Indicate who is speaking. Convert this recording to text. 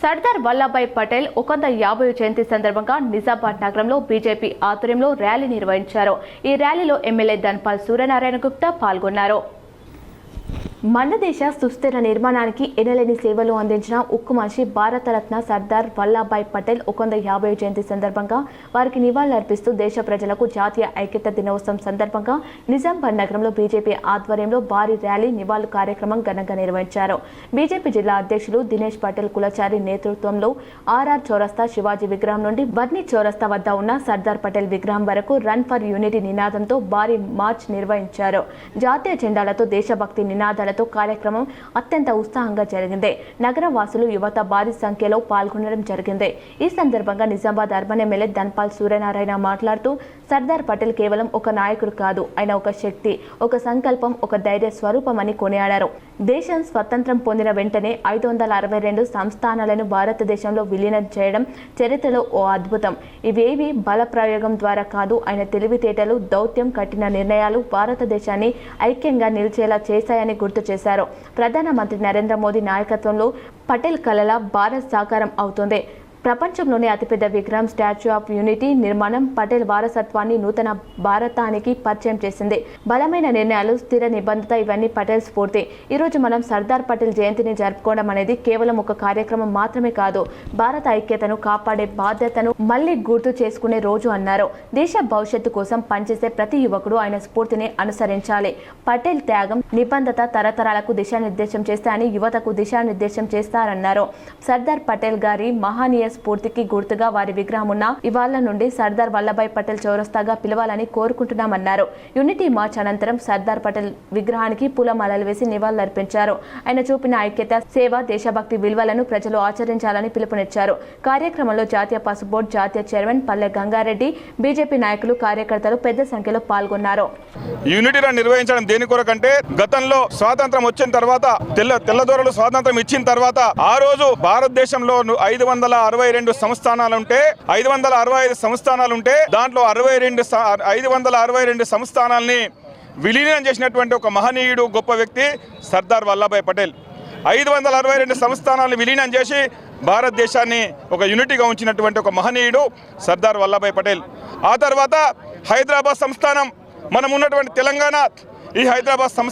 Speaker 1: సర్దార్ వల్లభాయ్ పటేల్ 150వ జయంతి సందర్భంగా నిజామాబాద్ నగరంలో బీజేపీ ఆధ్వర్యంలో ర్యాలీ నిర్వహించారు. ఈ ర్యాలీలో ఎమ్మెల్యే ధన్పాల్ సూర్యనారాయణ గుప్తా పాల్గొన్నారు. మన దేశ సుస్థిర నిర్మాణానికి ఎనలేని సేవలు అందించిన ఉక్కు మనిషి భారతరత్న సర్దార్ వల్లభాయ్ పటేల్ 150వ జయంతి సందర్భంగా వారికి నివాళులర్పిస్తూ దేశ ప్రజలకు జాతీయ ఐక్యత దినోత్సవం సందర్భంగా నిజామాబాద్ నగరంలో బీజేపీ ఆధ్వర్యంలో భారీ ర్యాలీ నివాళులు కార్యక్రమం ఘనంగా నిర్వహించారు. బీజేపీ జిల్లా అధ్యక్షులు దినేష్ పటేల్ కులచారి నేతృత్వంలో ఆర్ఆర్ చౌరస్తా శివాజీ విగ్రహం నుండి బర్నీ చౌరస్తా వద్ద ఉన్న సర్దార్ పటేల్ విగ్రహం వరకు రన్ ఫర్ యూనిటీ నినాదంతో భారీ మార్చ్ నిర్వహించారు. జాతీయ జెండాలతో దేశభక్తి నినాదాలతో కార్యక్రమం అత్యంత ఉత్సాహంగా జరిగింది. నగర వాసులు యువత భారీ సంఖ్యలో పాల్గొనడం జరిగింది. ఈ సందర్భంగా నిజామాబాద్ అర్బన్ ఎమ్మెల్యే ధన్పాల్ సూర్యనారాయణ మాట్లాడుతూ సర్దార్ పటేల్ కేవలం ఒక నాయకుడు కాదు, ఆయన ఒక శక్తి, ఒక సంకల్పం, ఒక ధైర్య స్వరూపం అని కొనియాడారు. దేశం స్వతంత్రం పొందిన వెంటనే 562 సంస్థానాలను భారతదేశంలో విలీనం చేయడం చరిత్రలో ఓ అద్భుతం. ఇవేవి బల ప్రయోగం ద్వారా కాదు, ఆయన తెలివితేటలు, దౌత్యం, కఠిన నిర్ణయాలు భారతదేశాన్ని ఐక్యంగా నిలిచేలా చేశాయని గుర్తు చేశారు. ప్రధానమంత్రి నరేంద్ర మోదీ నాయకత్వంలో పటేల్ కలల భారత్ సాకారం అవుతుంది. ప్రపంచంలోనే అతిపెద్ద విగ్రహం స్టాచ్యూ ఆఫ్ యూనిటీ నిర్మాణం పటేల్ వారసత్వాన్ని నూతన భారతానికి పరిచయం చేసింది. బలమైన నిర్ణయాలు, స్థిర నిబద్ధత ఇవన్నీ పటేల్ స్ఫూర్తి. ఈరోజు మనం సర్దార్ పటేల్ జయంతిని జరుపుకోవడం అనేది కేవలం ఒక కార్యక్రమం మాత్రమే కాదు, భారత ఐక్యతను కాపాడే బాధ్యతను మళ్లీ గుర్తు చేసుకునే రోజు అన్నారు. దేశ భవిష్యత్తు కోసం పనిచేసే ప్రతి యువకుడు ఆయన స్ఫూర్తిని అనుసరించాలి. పటేల్ త్యాగం, నిబద్ధత తరతరాలకు దిశానిర్దేశం చేస్తాయని యువతకు దిశానిర్దేశం చేస్తారన్నారు. సర్దార్ పటేల్ గారి మహనీయ స్ఫూర్తికి గుర్తుగా వారి విగ్రహం ఉన్న ఇవాళ నుండి సర్దార్ వల్లభాయ్ పటేల్ చౌరస్తాగా పిలవాలని కోరుకుంటున్నామన్నారు. యూనిటీ మార్చ్ అనంతరం సర్దార్ పటేల్ విగ్రహానికి పూలమాలలు వేసి నివాళులర్పించారు. ఆయన చూపిన ఐక్యత, సేవ, దేశభక్తి విలువలను ప్రజలు ఆచరించాలని పిలుపునిచ్చారు. కార్యక్రమంలో జాతీయ పసుపు బోర్డు జాతీయ చైర్మన్ పల్లె గంగారెడ్డి, బీజేపీ నాయకులు, కార్యకర్తలు పెద్ద సంఖ్యలో పాల్గొన్నారు.
Speaker 2: యూనిటీ రన్ నిర్వహించడం దేని కొరకంటే గతంలో స్వాతంత్రం వచ్చిన తర్వాత తెల్లదొరలు స్వాతంత్రం ఇచ్చిన తర్వాత ఆ రోజు భారతదేశంలో 562 సంస్థానాలుంటే 565 సంస్థానాలుంటే దాంట్లో 562 సంస్థానాలని విలీనం చేసినటువంటి ఒక మహనీయుడు, గొప్ప వ్యక్తి సర్దార్ వల్లభాయ్ పటేల్. 562 సంస్థానాలను విలీనం చేసి భారతదేశాన్ని ఒక యూనిటీగా ఉంచినటువంటి ఒక మహనీయుడు సర్దార్ వల్లభాయ్ పటేల్. ఆ తర్వాత హైదరాబాద్ సంస్థానం, మనం ఉన్నటువంటి తెలంగాణ, ఈ హైదరాబాద్